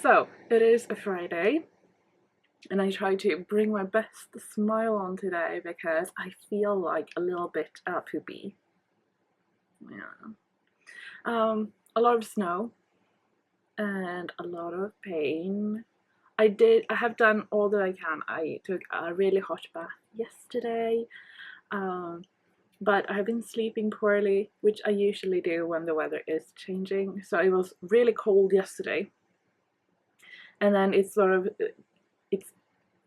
So it is a Friday and I try to bring my best smile on today because I feel like a little bit poopy. Yeah. A lot of snow and a lot of pain. I have done all that I can. I took a really hot bath yesterday, but I've been sleeping poorly, which I usually do when the weather is changing. So it was really cold yesterday, and then it's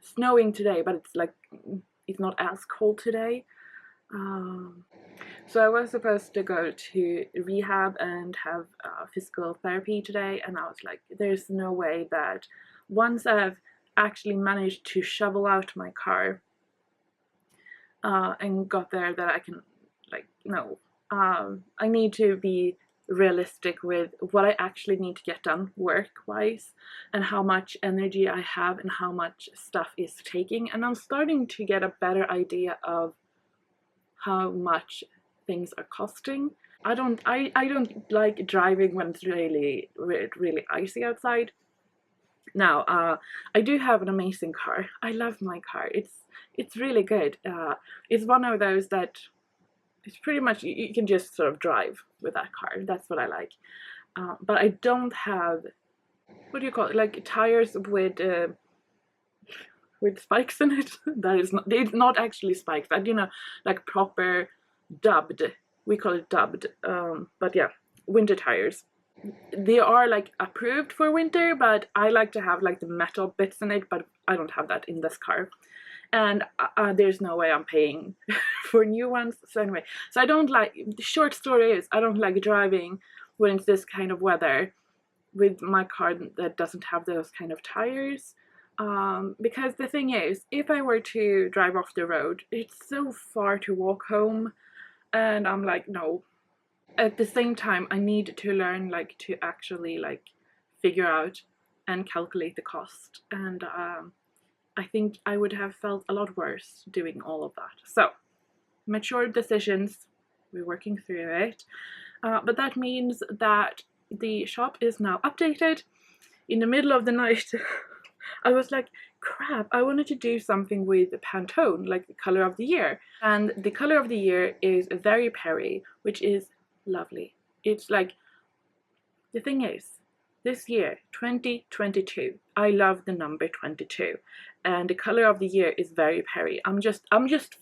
snowing today, but it's not as cold today. So I was supposed to go to rehab and have physical therapy today, and I was like, there's no way that once I've actually managed to shovel out my car and got there that I can, no. I need to be realistic with what I actually need to get done work-wise and how much energy I have and how much stuff is taking, and I'm starting to get a better idea of how much things are costing. I don't like driving when it's really icy outside. Now, I do have an amazing car. I love my car. It's really good. It's one of those that it's pretty much you can just sort of drive with that car. That's what I like. But I don't have, what do you call it, like tires with spikes in it. That is not, it's not actually spikes, but you know, like proper dubbed. We call it dubbed. But yeah, winter tires. They are like approved for winter, but I like to have like the metal bits in it, but I don't have that in this car. And there's no way I'm paying for new ones. So anyway, so I don't like, the short story is I don't like driving when it's this kind of weather with my car that doesn't have those kind of tires. Because the thing is, if I were to drive off the road, it's so far to walk home, and I'm like, no. At the same time, I need to learn like to actually like figure out and calculate the cost, and I think I would have felt a lot worse doing all of that. So, mature decisions, we're working through it. But that means that the shop is now updated. In the middle of the night, I was like, crap, I wanted to do something with Pantone, like the color of the year. And the color of the year is Very Perry, which is lovely. It's like, the thing is, this year, 2022, I love the number 22, and the color of the year is Very Perry. I'm just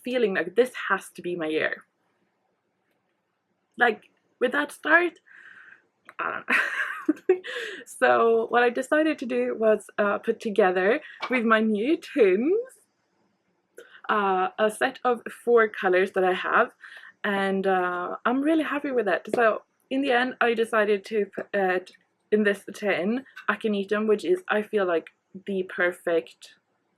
feeling like this has to be my year. Like, with that start, I don't know. So what I decided to do was put together with my new twins a set of 4 colors that I have, and I'm really happy with it. So in the end, I decided to put in this tin aconitum, which is, I feel like, the perfect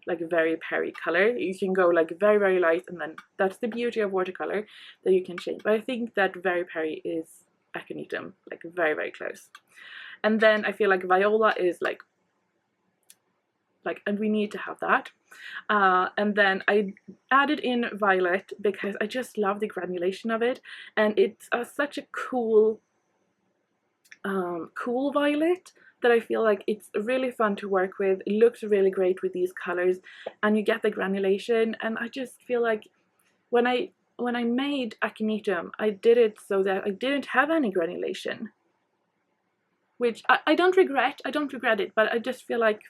like Very Perry color. You can go like very light, and then that's the beauty of watercolor, that you can change. But I think that Very Perry is aconitum, like very close. And then I feel like viola is like, and we need to have that. And then I added in violet because I just love the granulation of it, and it's such a cool violet that I feel like it's really fun to work with. It looks really great with these colors, and you get the granulation. And I just feel like when I made aconitum, I did it so that I didn't have any granulation, which I don't regret. I don't regret it, but I just feel like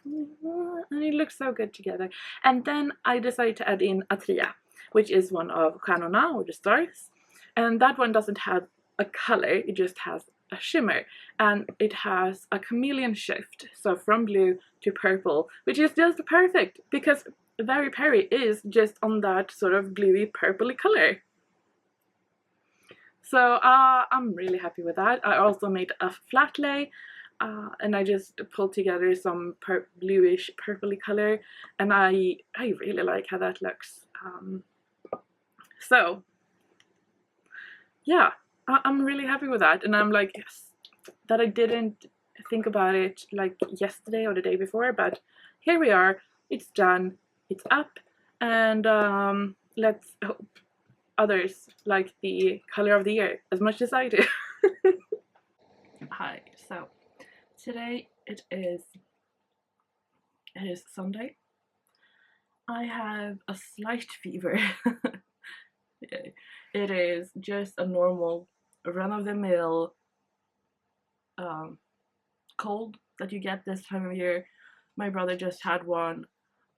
and it looks so good together. And then I decided to add in Atria, which is one of Stjärnorna, or the stars, and that one doesn't have a color, it just has a shimmer, and it has a chameleon shift, so from blue to purple, which is just perfect because Very Perry is just on that sort of bluey purpley color. So I'm really happy with that. I also made a flat lay, and I just pulled together some bluish purpley color, and I really like how that looks. So yeah, I'm really happy with that, and I'm like, yes, that I didn't think about it like yesterday or the day before, but here we are, it's done, it's up, and let's hope others like the color of the year as much as I do. Hi, so today it is It is Sunday. I have a slight fever. It is just a normal run-of-the-mill cold that you get this time of year. My brother just had one.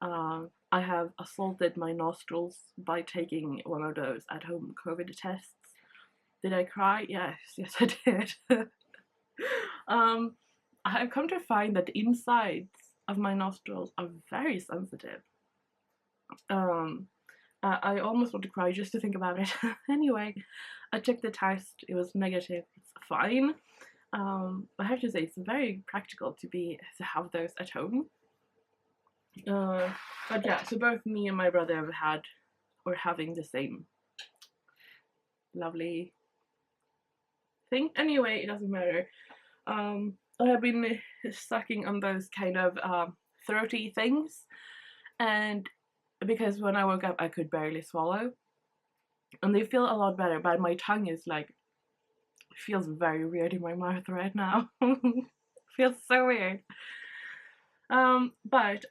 I have assaulted my nostrils by taking one of those at-home COVID tests. Did I cry? Yes, I did. I've come to find that the insides of my nostrils are very sensitive. I almost want to cry just to think about it. Anyway, I took the test. It was negative. It's fine. I have to say it's very practical to have those at home. But yeah, so both me and my brother have had or having the same lovely thing. Anyway, it doesn't matter. I have been sucking on those kind of throaty things, and because when I woke up I could barely swallow, and they feel a lot better, but my tongue is like, feels very weird in my mouth right now. Feels so weird. But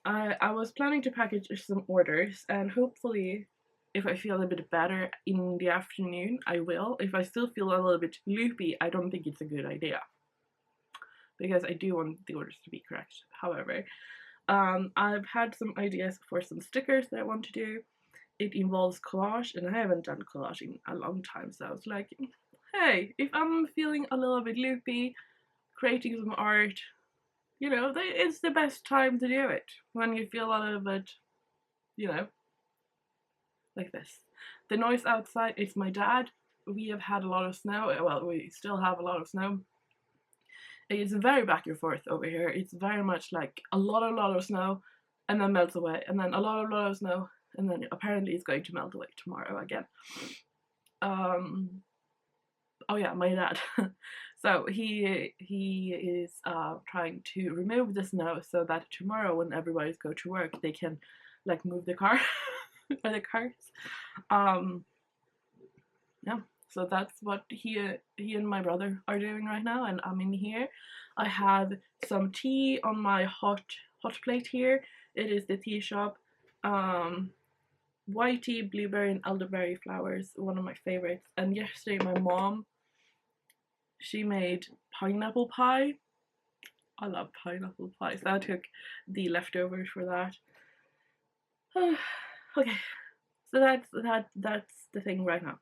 I was planning to package some orders, and hopefully if I feel a bit better in the afternoon, I will. If I still feel a little bit loopy, I don't think it's a good idea, because I do want the orders to be correct. However, I've had some ideas for some stickers that I want to do. It involves collage, and I haven't done collage in a long time, so I was like, hey, if I'm feeling a little bit loopy, creating some art, you know, it's the best time to do it, when you feel a little bit, you know, like this. The noise outside is my dad. We have had a lot of snow. Well, we still have a lot of snow. It's very back and forth over here. It's very much like a lot of snow, and then melts away, and then a lot of snow, and then apparently it's going to melt away tomorrow again. Oh yeah, my dad. So he is trying to remove the snow so that tomorrow when everybody's go to work, they can like move the car or the cars. Yeah, so that's what he and my brother are doing right now, and I'm in here. I have some tea on my hot plate here. It is the tea shop. White tea, blueberry and elderberry flowers, one of my favorites. And yesterday my mom, she made pineapple pie. I love pineapple pie, so I took the leftovers for that. Okay, so that's the thing right now.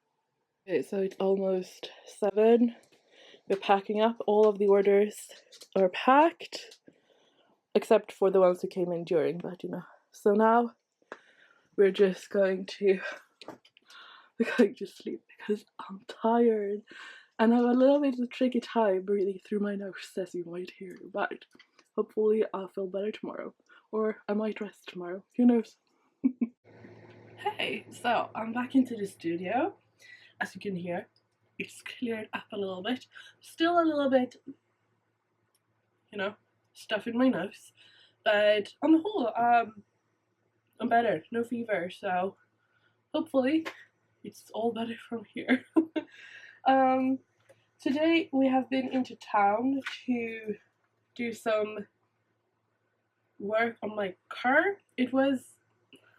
Okay, so it's almost 7. We're packing up. All of the orders are packed, except for the ones who came in during, but you know. So now we're just going to sleep because I'm tired, and I have a little bit of a tricky time breathing through my nose, as you might hear, but hopefully I'll feel better tomorrow, or I might rest tomorrow, who knows. Hey, so I'm back into the studio. As you can hear, it's cleared up a little bit. Still a little bit, you know, stuff in my nose, but on the whole, I'm better, no fever, so hopefully it's all better from here. Today we have been into town to do some work on my car. It was,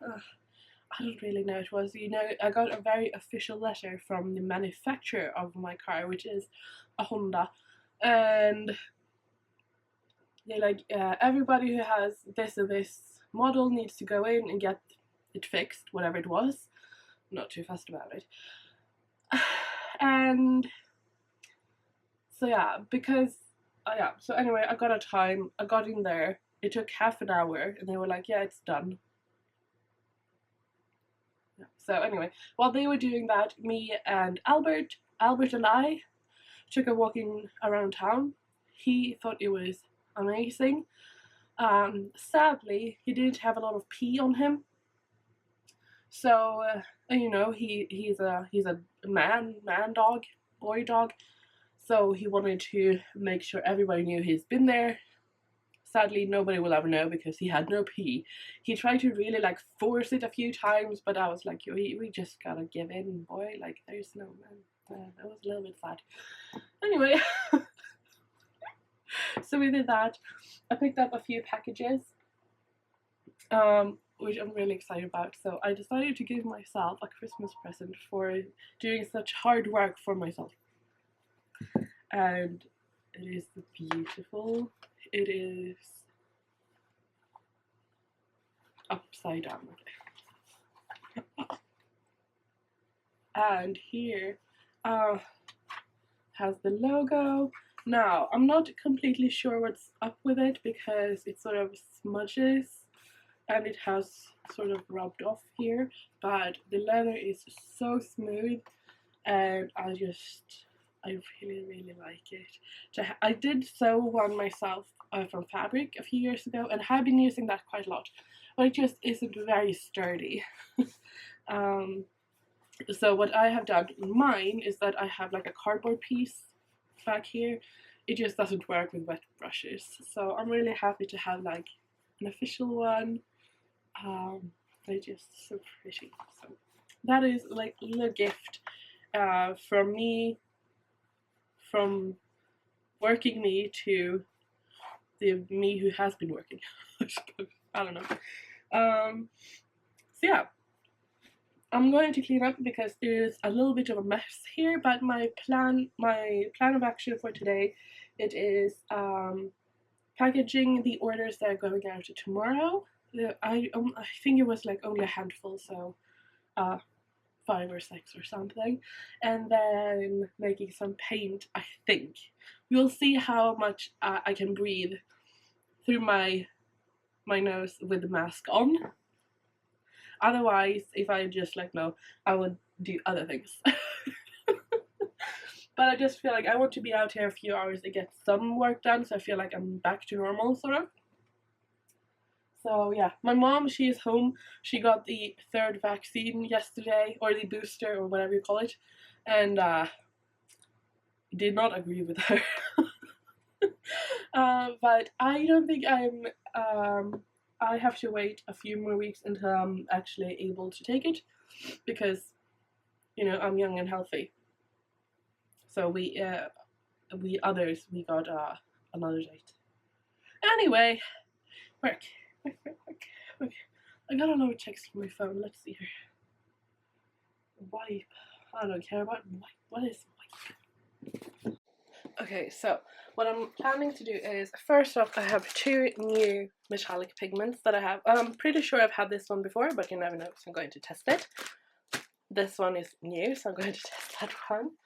I don't really know, it was, you know, I got a very official letter from the manufacturer of my car, which is a Honda, and they're like, everybody who has this or this model needs to go in and get it fixed, whatever it was. I'm not too fussed about it. And so yeah, because yeah, so anyway, I got a time, I got in there, it took half an hour, and they were like, yeah, it's done. Yeah. So anyway, while they were doing that, me and Albert and I took a walking around town. He thought it was amazing. Sadly, he didn't have a lot of pee on him, so you know, he's a man dog, boy dog, so he wanted to make sure everybody knew he's been there. Sadly, nobody will ever know because he had no pee. He tried to really like force it a few times, but I was like, we just gotta give in, boy, like there's no man. That was a little bit sad. Anyway. So we did that. I picked up a few packages, which I'm really excited about. So I decided to give myself a Christmas present for doing such hard work for myself. And it is beautiful. It is upside down. And here has the logo. Now, I'm not completely sure what's up with it because it sort of smudges and it has sort of rubbed off here, but the leather is so smooth and I really like it. I did sew one myself from fabric a few years ago and have been using that quite a lot, but it just isn't very sturdy. So what I have done in mine is that I have like a cardboard piece back here. It just doesn't work with wet brushes, so I'm really happy to have like an official one. They're just so pretty. So that is like a little gift from me, from working me to the me who has been working. I don't know. So yeah, I'm going to clean up because there's a little bit of a mess here, but my plan of action for today, it is packaging the orders that are going out tomorrow. I think it was like only a handful, so 5 or 6 or something, and then making some paint. I think we'll see how much I can breathe through my nose with the mask on. Otherwise, if I just like no, I would do other things. But I just feel like I want to be out here a few hours to get some work done, so I feel like I'm back to normal, sort of. So yeah, my mom, she is home. She got the 3rd vaccine yesterday, or the booster, or whatever you call it, and did not agree with her. But I don't think I have to wait a few more weeks until I'm actually able to take it, because, you know, I'm young and healthy. So we others, we got another date. Anyway, work. I got another text from my phone. Let's see here. Wipe. I don't care about wipe. What is wipe? Okay, so what I'm planning to do is, first off, I have 2 new metallic pigments that I have. I'm pretty sure I've had this one before, but you never know, so I'm going to test it. This one is new, so I'm going to test that one.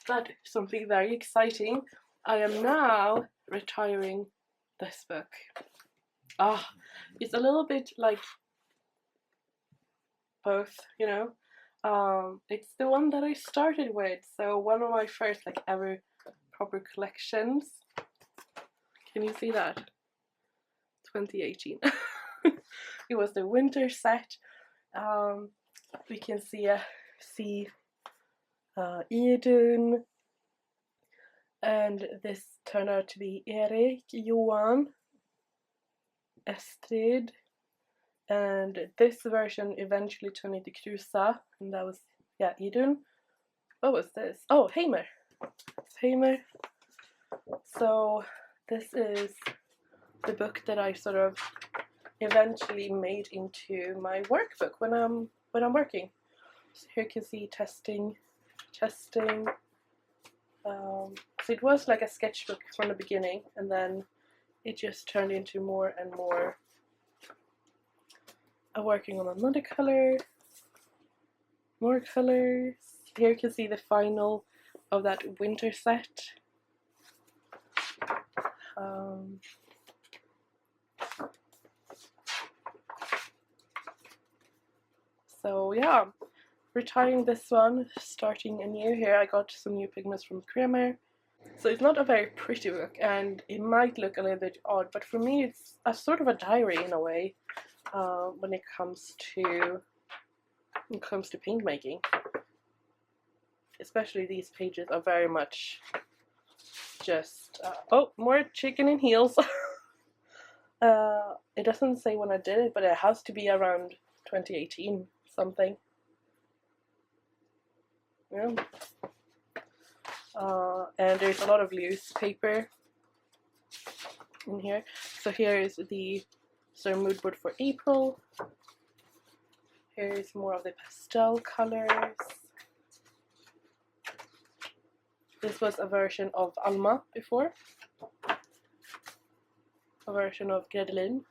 But something very exciting, I am now retiring this book. It's a little bit like both, you know. It's the one that I started with, so one of my first like ever proper collections. Can you see that? 2018. It was the winter set. We can see Idun, and this turned out to be Erik, Johan, Estrid, and this version eventually turned into Krusa, and that was, yeah, Idun. What was this? Oh, Heimer. It's Heimer. So this is the book that I sort of eventually made into my workbook when I'm working. So here you can see testing. So it was like a sketchbook from the beginning, and then it just turned into more and more. I'm working on another color, more colors. Here you can see the final of that winter set. So yeah, retiring this one, starting anew. Here I got some new pigments from Kremer. So it's not a very pretty book, and it might look a little bit odd, but for me it's a sort of a diary in a way, when it comes to paint making. Especially these pages are very much just oh, more chicken in heels. It doesn't say when I did it, but it has to be around 2018 something. Yeah. And there's a lot of loose paper. in here. So here is the mood board for April. Here is more of the pastel colors. This was a version of Alma before. A version of Gredelin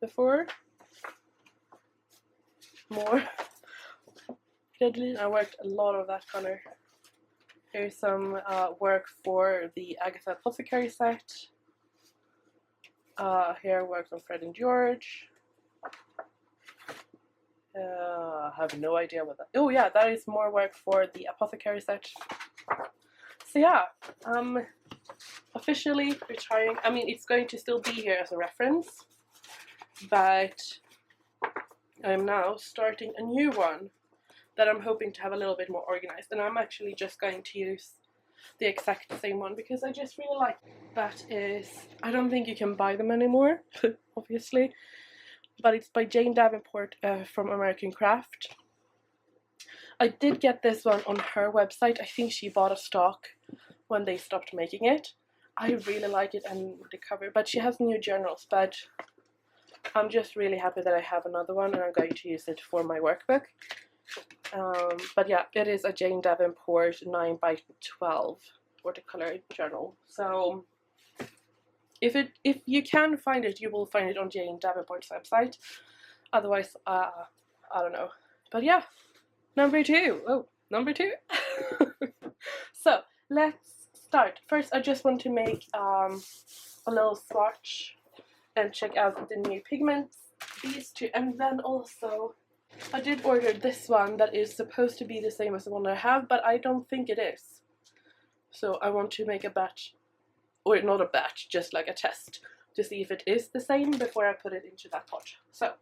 before. More Gredelin. I worked a lot of that color. Here's some work for the Agatha Apothecary set. Here work from Fred and George. I have no idea what that. Oh yeah, that is more work for the Apothecary set. So yeah, officially retiring. I mean, it's going to still be here as a reference, but I'm now starting a new one that I'm hoping to have a little bit more organized, and I'm actually just going to use the exact same one because I just really like it. That is, I don't think you can buy them anymore, obviously, but it's by Jane Davenport from American Craft. I did get this one on her website. I think she bought a stock when they stopped making it. I really like it and the cover, but she has new journals, but I'm just really happy that I have another one and I'm going to use it for my workbook. But yeah, it is a Jane Davenport 9x12 watercolor journal. So if you can find it, you will find it on Jane Davenport's website. Otherwise, I don't know. But yeah, number two. Oh, number two. So let's start. First, I just want to make a little swatch and check out the new pigments. These two, and then also I did order this one that is supposed to be the same as the one I have, but I don't think it is. So I want to make a batch, or not a batch, just like a test to see if it is the same before I put it into that pot. So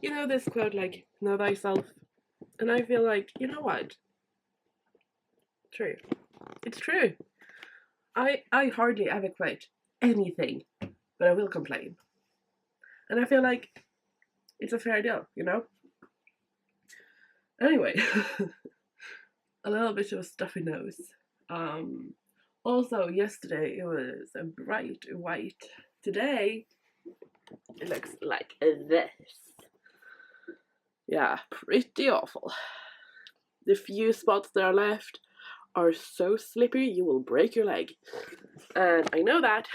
You know this quote, like, know thyself? And I feel like, you know what? True. It's true. I hardly ever quote anything, but I will complain. And I feel like it's a fair deal, you know? Anyway, a little bit of a stuffy nose. Um, Also, yesterday it was a bright white. Today, it looks like this. Yeah, pretty awful. The few spots that are left are so slippery you will break your leg. And I know that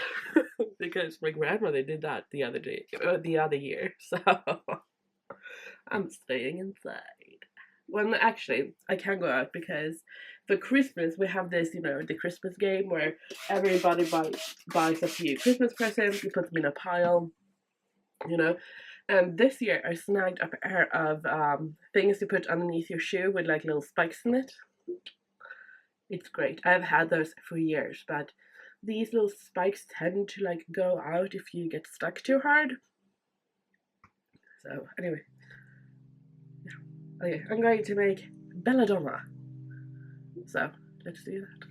because my grandmother did that the other year. So I'm staying inside. Well, actually, I can go out because for Christmas we have this, the Christmas game where everybody buys a few Christmas presents, we put them in a pile, you know. And this year I snagged a pair of things to put underneath your shoe with like little spikes in it. It's great. I've had those for years, but these little spikes tend to like go out if you get stuck too hard. So anyway, okay, I'm going to make Belladonna. So let's do that.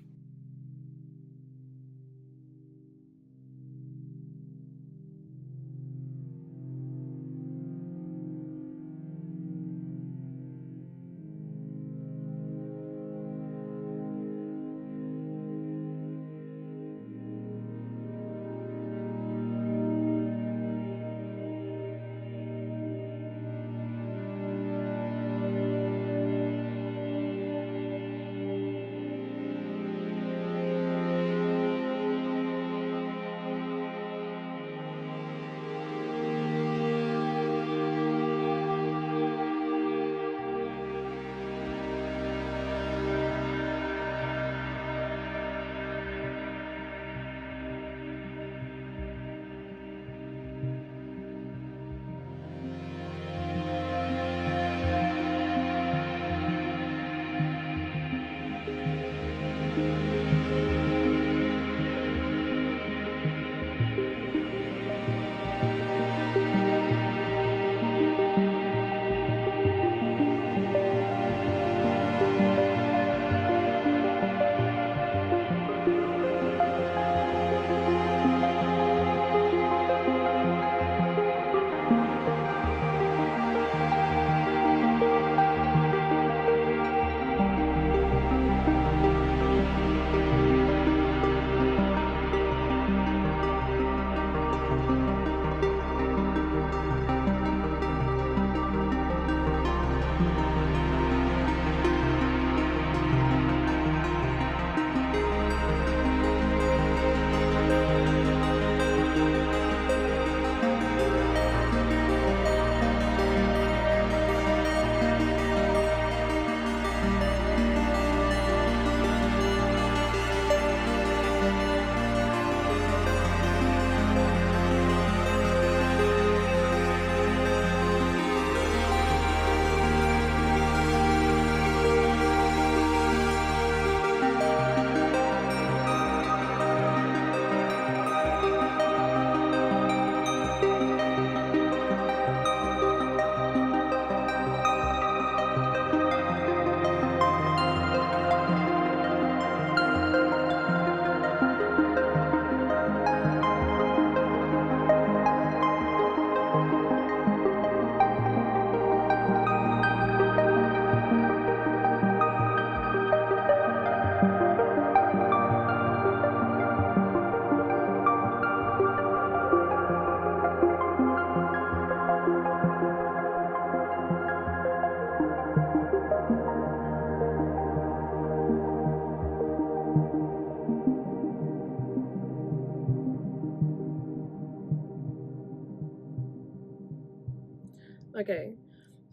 Okay,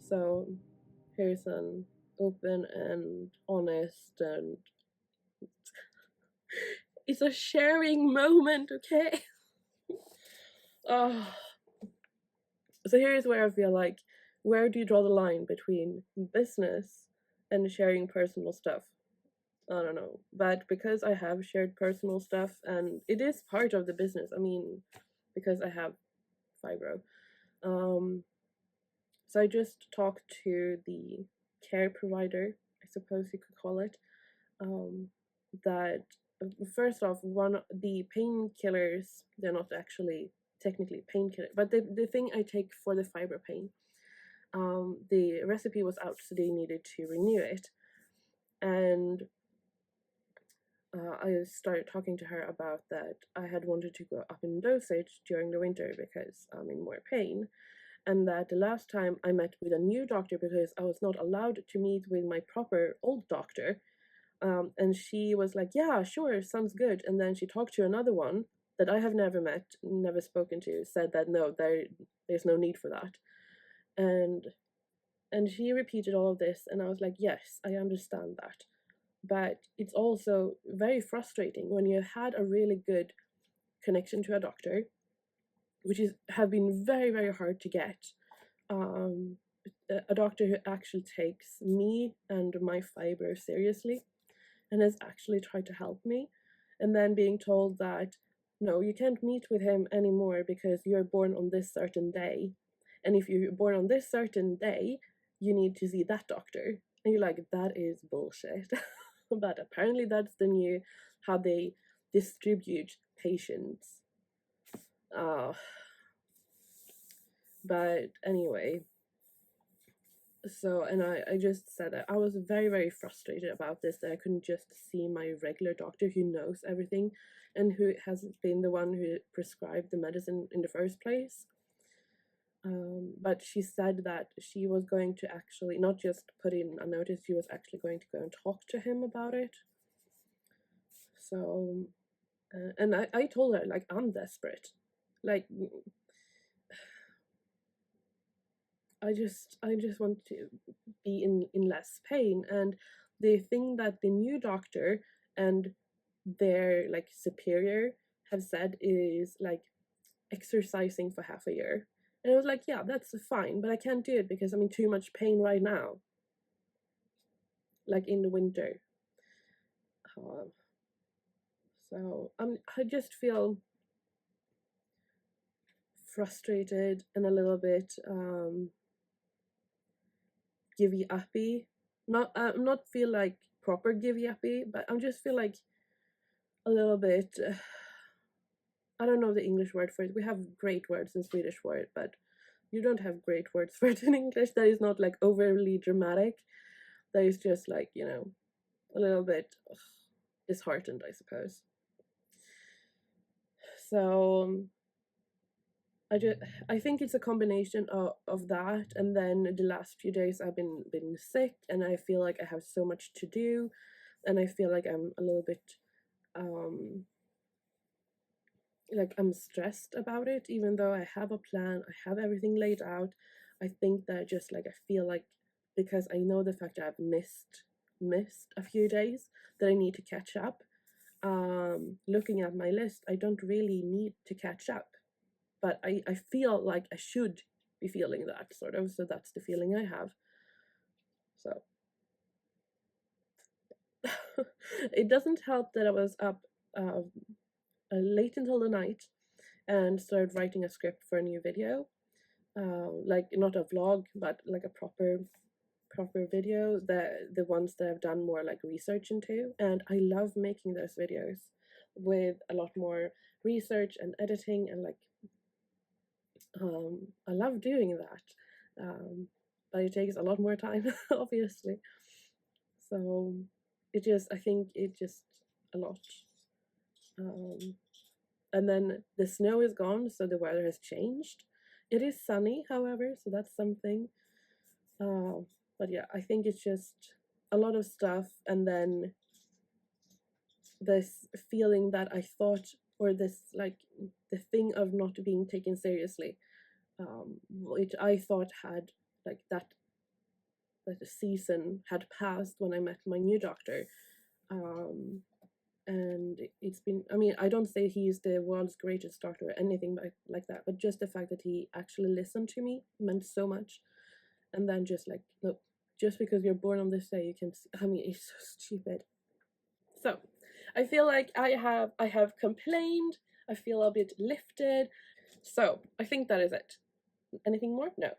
so here's an open and honest and it's a sharing moment, okay? Oh. So here's where I feel like, where do you draw the line between business and sharing personal stuff? I don't know. But because I have shared personal stuff and it is part of the business, I mean, because I have fibro. Um, So I just talked to the care provider, I suppose you could call it, that first off, the painkillers, they're not actually technically painkillers, but the thing I take for the fiber pain, the recipe was out, so they needed to renew it. And I started talking to her about that I had wanted to go up in dosage during the winter because I'm in more pain. And that the last time I met with a new doctor, because I was not allowed to meet with my proper old doctor, and she was like, yeah, sure, sounds good. And then she talked to another one that I have never met, never spoken to, said that no, there's no need for that. And she repeated all of this, and I was like, yes, I understand that. But it's also very frustrating when you had a really good connection to a doctor, which have been very, very hard to get. A doctor who actually takes me and my fiber seriously and has actually tried to help me, and then being told that no, you can't meet with him anymore because you're born on this certain day, and if you're born on this certain day, you need to see that doctor. And you're like, that is bullshit. But apparently that's the new how they distribute patients. But anyway, so, and I just said that I was very, very frustrated about this, that I couldn't just see my regular doctor who knows everything and who has been the one who prescribed the medicine in the first place. But she said that she was going to actually not just put in a notice, she was actually going to go and talk to him about it. So, and I told her, like, I'm desperate. Like, I just want to be in less pain. And the thing that the new doctor and their like superior have said is like exercising for half a year. And I was like, yeah, that's fine, but I can't do it because I'm in too much pain right now. Like in the winter. So I just feel frustrated and a little bit givey uppy. Not feel like proper givey uppy, but I just feel like a little bit. I don't know the English word for it. We have great words in Swedish word, but you don't have great words for it in English. That is not like overly dramatic. That is just like, you know, a little bit disheartened, I suppose. So I think it's a combination of that, and then the last few days I've been sick, and I feel like I have so much to do, and I feel like I'm a little bit like I'm stressed about it, even though I have a plan, I have everything laid out. I think that just like I feel like because I know the fact that I've missed a few days that I need to catch up. Looking at my list, I don't really need to catch up, but I feel like I should be feeling that sort of, so that's the feeling I have. So it doesn't help that I was up late until the night and started writing a script for a new video, like not a vlog but like a proper video, the ones that I've done more like research into, and I love making those videos with a lot more research and editing, and like I love doing that, but it takes a lot more time obviously. So I think it just a lot. And then the snow is gone, so the weather has changed. It is sunny, however, so that's something. But yeah, I think it's just a lot of stuff, and then this feeling that I thought, or this like the thing of not being taken seriously, which I thought had like that the season had passed when I met my new doctor. And it's been, I mean, I don't say he's the world's greatest doctor or anything like that, but just the fact that he actually listened to me meant so much. And then just like, no, just because you're born on this day, you can, I mean, it's so stupid. So I feel like I have complained. I feel a bit lifted. So I think that is it. Anything more? No.